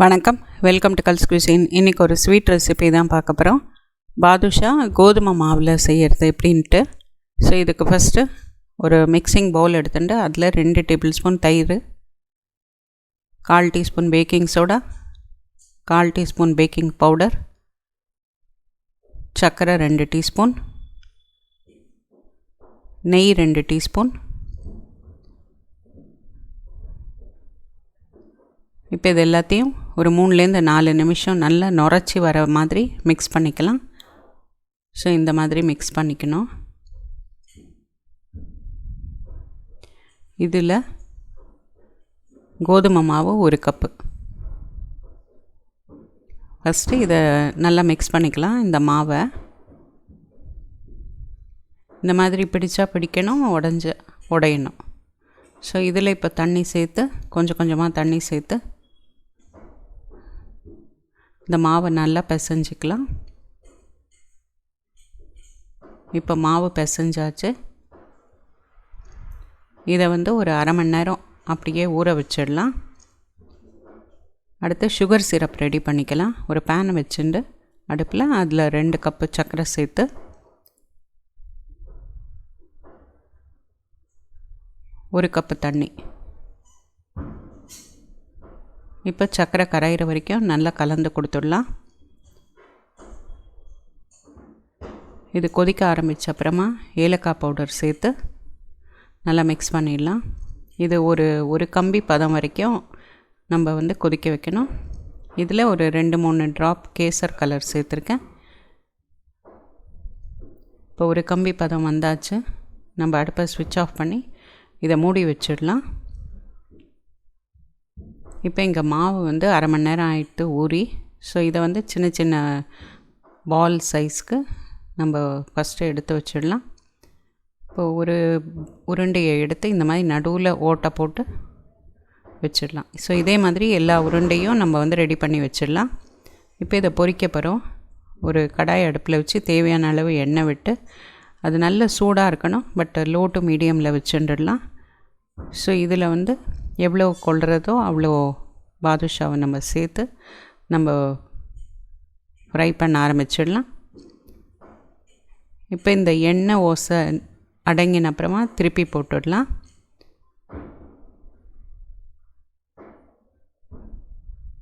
வணக்கம், welcome to culls cuisine. இன்றைக்கி ஒரு ஸ்வீட் ரெசிபி தான் பார்க்க போகிறோம். பாதுஷா கோதுமை மாவில் செய்கிறது எப்படின்ட்டு. ஸோ இதுக்கு ஃபஸ்ட்டு ஒரு மிக்சிங் பவுல் எடுத்துட்டு அதில் 2 டேபிள் ஸ்பூன் தயிர், 1/4 teaspoon baking soda, 1/4 teaspoon baking powder, சர்க்கரை 2 டீஸ்பூன், நெய் 2 டீஸ்பூன். இப்போ இது எல்லாத்தையும் ஒரு 3-4 நிமிஷம் நல்லா நுரைச்சி வர மாதிரி மிக்ஸ் பண்ணிக்கலாம். ஸோ இந்த மாதிரி மிக்ஸ் பண்ணிக்கணும். இதில் கோதுமை மாவு 1 கப்பு. ஃபஸ்ட்டு இதை நல்லா மிக்ஸ் பண்ணிக்கலாம். இந்த மாவை இந்த மாதிரி பிடிச்சா பிடிக்கணும், உடையணும். ஸோ இதில் இப்போ தண்ணி சேர்த்து கொஞ்சம் கொஞ்சமாக தண்ணி சேர்த்து இந்த மாவை நல்லா பிசைஞ்சிக்கலாம். இப்போ மாவு பிசைஞ்சாச்சு. இதை ஒரு 1/2 மணி நேரம் அப்படியே ஊற வச்சிடலாம். அடுத்து சுகர் சிரப் ரெடி பண்ணிக்கலாம். ஒரு பேனை வச்சுட்டு அடுப்பில் அதில் 2 கப்பு சர்க்கரை சேர்த்து ஒரு கப்பு தண்ணி. இப்போ சர்க்கரை கரையிற வரைக்கும் நல்லா கலந்து கொடுத்துடலாம். இது கொதிக்க ஆரம்பித்த அப்புறமா ஏலக்காய் பவுடர் சேர்த்து நல்லா மிக்ஸ் பண்ணிடலாம். இது ஒரு கம்பி பதம் வரைக்கும் நம்ம கொதிக்க வைக்கணும். இதில் ஒரு 2-3 ட்ராப் கேசர் கலர் சேர்த்துருக்கேன். இப்போ ஒரு கம்பி பதம் வந்தாச்சு. நம்ம அடுப்பை ஸ்விட்ச் ஆஃப் பண்ணி இதை மூடி வச்சிடலாம். இப்போ இங்கே மாவு 1/2 மணி நேரம் ஆகிட்டு ஊறி. ஸோ இதை சின்ன சின்ன பால் சைஸ்க்கு நம்ம ஃபஸ்ட்டு எடுத்து வச்சிடலாம். இப்போ ஒரு உருண்டையை எடுத்து இந்த மாதிரி நடுவில் ஓட்டை போட்டு வச்சிடலாம். ஸோ இதே மாதிரி எல்லா உருண்டையும் நம்ம ரெடி பண்ணி வச்சிடலாம். இப்போ இதை பொரிக்க போகிறோம். ஒரு கடாய் அடுப்பில் வச்சு தேவையான அளவு எண்ணெய் விட்டு, அது நல்ல சூடாக இருக்கணும், பட் லோ டு மீடியமில் வச்சுட்டுடலாம். ஸோ இதில் எவ்வளோ கொள்கிறதோ அவ்வளோ பாதுஷாவை நம்ம சேர்த்து நம்ம ஃப்ரை பண்ண ஆரம்பிச்சிடலாம். இப்போ இந்த எண்ணெய் ஓசை அடங்கின அப்புறமா திருப்பி போட்டுடலாம்.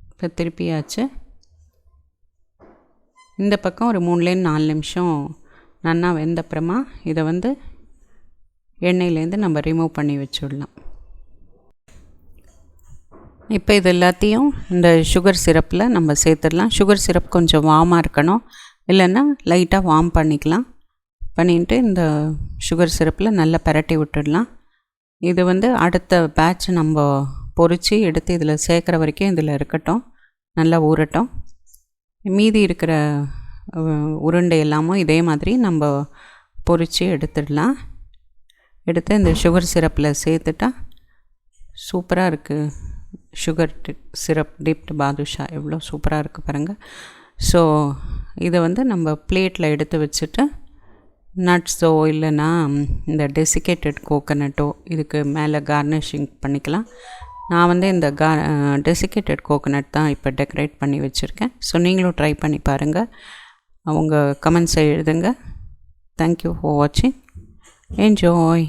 இப்போ திருப்பியாச்சு. இந்த பக்கம் ஒரு 3-4 நிமிஷம் நல்லா வெந்தப்புறமா இதை எண்ணெயிலேருந்து நம்ம ரிமூவ் பண்ணி வச்சுடலாம். இப்போ இது எல்லாத்தையும் இந்த சுகர் சிரப்பில் நம்ம சேர்த்துடலாம். சுகர் சிரப் கொஞ்சம் வார்மாக இருக்கணும், இல்லைன்னா லைட்டாக வார்ம் பண்ணிட்டு இந்த சுகர் சிரப்பில் நல்லா பரட்டி விட்டுடலாம். இது அடுத்த பேட்ச் நம்ம பொரித்து எடுத்து இதில் சேர்க்குற வரைக்கும் இதில் இருக்கட்டும், நல்லா ஊறட்டும். மீதி இருக்கிற உருண்டை எல்லாமும் இதே மாதிரி நம்ம பொரித்து எடுத்துடலாம். எடுத்து இந்த சுகர் சிரப்பில் சேர்த்துட்டா சூப்பராக இருக்குது. சுகர் சிரப் டிப்டு பாதுஷா எவ்வளோ சூப்பராக இருக்குது பாருங்கள். ஸோ இதை நம்ம பிளேட்டில் எடுத்து வச்சுட்டு நட்ஸோ இல்லைன்னா இந்த டெசிகேட்டட் கோகோனட்டோ இதுக்கு மேலே கார்னிஷிங் பண்ணிக்கலாம். நான் இந்த டெசிகேட்டட் கோகோனட் தான் இப்போ டெக்கரேட் பண்ணி வச்சுருக்கேன். ஸோ நீங்களும் ட்ரை பண்ணி பாருங்கள். அவங்க கமெண்ட்ஸை எழுதுங்க. தேங்க்யூ ஃபார் வாட்சிங். என்ஜாய்.